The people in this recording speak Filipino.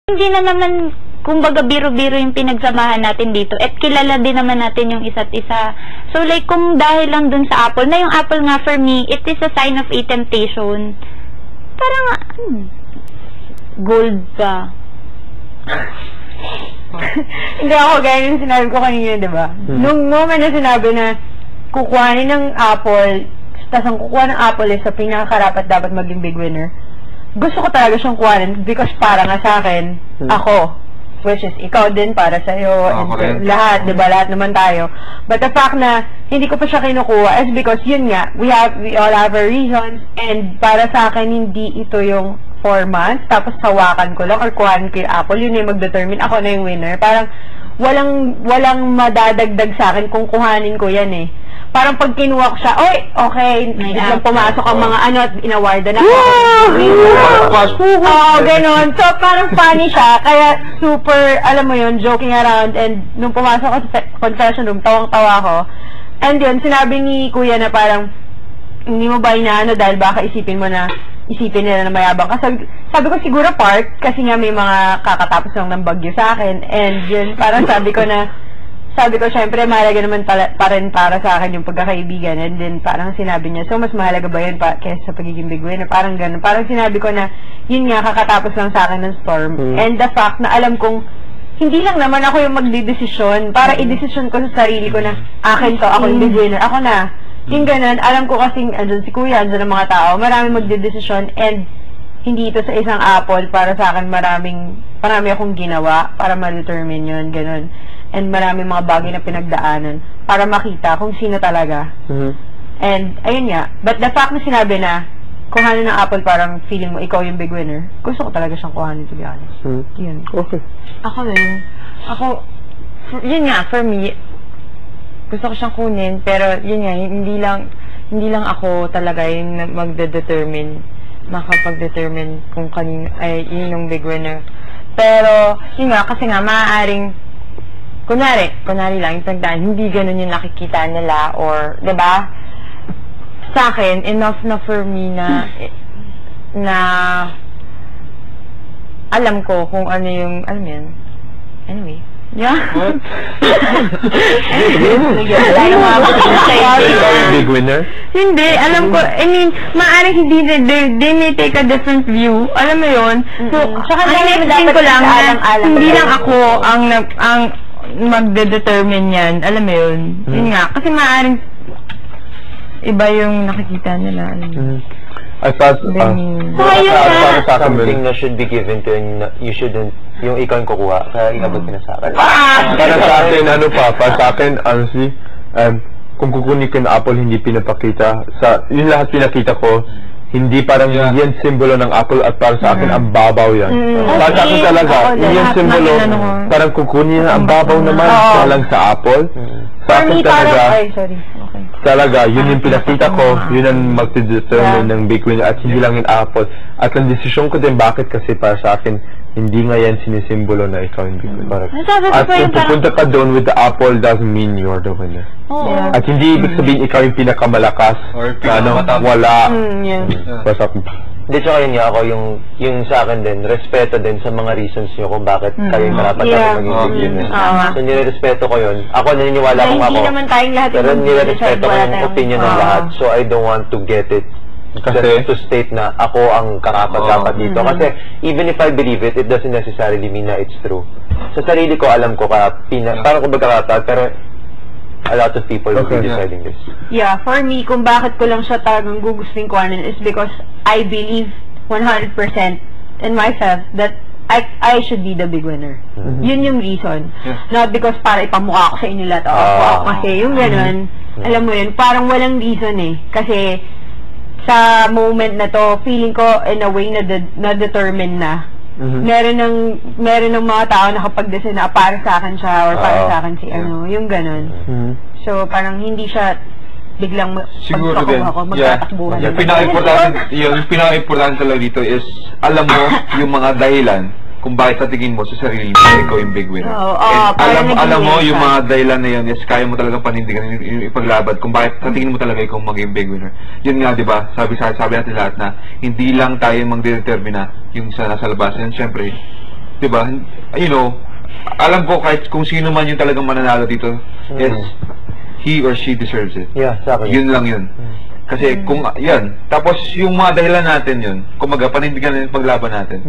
Hindi na naman, kumbaga biro-biro yung pinagsamahan natin dito at kilala din naman natin yung isa't isa. So like kung dahil lang dun sa apple, na yung apple nga for me, it is a sign of a temptation. Parang gold ba? Hindi ako gaya yung sinabi ko kanina, di ba? Nung moment na sinabi na kukuhanin ng apple, tas ang kukuha ng apple is sa pinakakarapat dapat maging big winner. Gusto ko talaga siyang kuhanin because para nga sa akin, ako, which is ikaw din para sa'yo, and lahat, di ba? Lahat naman tayo. But the fact na hindi ko pa siya kinukuha is because yun nga, we all have our reasons, and para sa akin, hindi ito yung 4 months, tapos hawakan ko lang or kuhanin ko yung apple, yun yung mag-determine, ako na yung winner. Parang walang madadagdag sa akin kung kuhanin ko yan eh. Parang pag kinuha ko siya, oy, okay, biglang pumasok ang mga ano at inawardan na ako. Ganon. So, parang funny siya, kaya super, alam mo yun, joking around, and nung pumasok ko sa confession room, tawang-tawa ko. And yun, sinabi ni Kuya na parang, hindi mo ba inaano dahil baka isipin nila na mayabang ka. Sabi ko siguro part, kasi nga may mga kakatapos lang ng bagyo sa akin, and yun, parang sabi ko, syempre, mahalaga naman pa rin para sa akin yung pagkakaibigan. And then, parang sinabi niya, so, mas mahalaga ba yun kaysa sa pagiging big winner? Parang ganun. Parang sinabi ko na, yun nga, kakatapos lang sa akin ng storm. And the fact na alam kong, hindi lang naman ako yung magdidesisyon. Para i-desisyon ko sa sarili ko na, akin to, ako yung big winner, ako na. Yung ganun, alam ko kasing, andun si Kuya, andun ang mga tao, marami magdidesisyon, and hindi ito sa isang apple, para sa akin marami akong ginawa para ma-determine yun, ganun. And marami mga bagay na pinagdaanan para makita kung sino talaga. And, ayun nga. But the fact na sinabi na, kuhanin ng apple, parang feeling mo, ikaw yung big winner, gusto ko talaga siyang kuhanin, to be honest. Yun. Okay. Ako rin. Yun nga, for me, gusto ko siyang kunin, pero yun nga, hindi lang ako talaga yung makapag-determine kung kanino, ay, yun yung big winner. Pero, yun nga, kasi nga, maaaring, kunwari lang, yung pagdaan, hindi ganun yung nakikita nila, or, diba? Sa akin, enough na for me na alam ko kung ano yung, alam yun. Anyway. Yeah. Big winner? Hindi, alam ko, I mean, maaaring hindi, they may take a different view. Alam mo yun? So, ang in-explain ko lang na hindi lang ako ang magde-determine yan. Alam mo yun? Yun nga. Kasi maaaring iba yung nakikita nila. I thought, something na should be given to and you shouldn't, yung ikaw yung kukuha, kaya inabot ka na sa akin. Para sa akin, sa akin, honestly, kung kukunin ko ng apple, hindi pinapakita, yun lahat pinakita ko, hindi parang yan simbolo ng apple at para sa akin, ang babaw yan. Para sa akin talaga, yung simbolo, parang kukunin na ang babaw naman, lang sa apple. Sa akin talaga, yun yung pinakita ko, yun ang magdetermine ng big winner at hindi lang yung apple. At ang desisyon ko din, bakit kasi para sa akin, hindi nga yan sinisimbolo na ikaw yung big winner. At kung pupunta ka doon with the apple, doesn't mean you're the winner. At hindi ibig sabihin ikaw yung pinakamalakas, wala. Hindi, tsaka yun nga ako, yung sa akin din, respeto din sa mga reasons nyo kung bakit kayo marapat maging big winner. So, nirespeto ko yun. Ako, naniniwala kong ako. Hindi naman tayong lahat pero nirespeto ko yung opinion ng lahat. So, I don't want to get it just to state na ako ang karapat-dapat dito. Kasi, even if I believe it, it doesn't necessarily mean na it's true. Sa sarili ko, alam ko, parang kung magkarapat, pero a lot of people will be deciding this. Yeah, for me, kung bakit ko lang siya talagang gugusting kuhanin is because I believe 100% in myself that I should be the big winner. Yun yung reason. Not because para ipamukha ko sa inyo lahat. Kasi yung ganun, alam mo yun, parang walang reason eh. Kasi sa moment na to, feeling ko in a way na determine na. Meron ng mga tao na kapag decide na para sa akin siya or para sa akin si ano, yung ganun. So, parang hindi siya biglang siguro din. Magtatakbuhan. Yung pinaka-importante talaga dito is alam mo yung mga dahilan kung bakit sa tingin mo sa sarili mo ikaw yung big winner. Alam mo yung mga dahilan na yun is kaya mo talagang panindigan yung ipaglabad kung bakit sa tingin mo talaga ikaw maging big winner. Yun nga, di ba? Sabi natin lahat na hindi lang tayo magdedetermina yung sa nasa labas. And syempre, diba, you know, alam ko kahit kung sino man yung talagang mananalo dito, yes, he or she deserves it. Yeah, exactly. Yun lang yun. Kasi kung, yan, tapos yung mga dahilan natin yun, kumaga, panindigan na yung paglaban natin.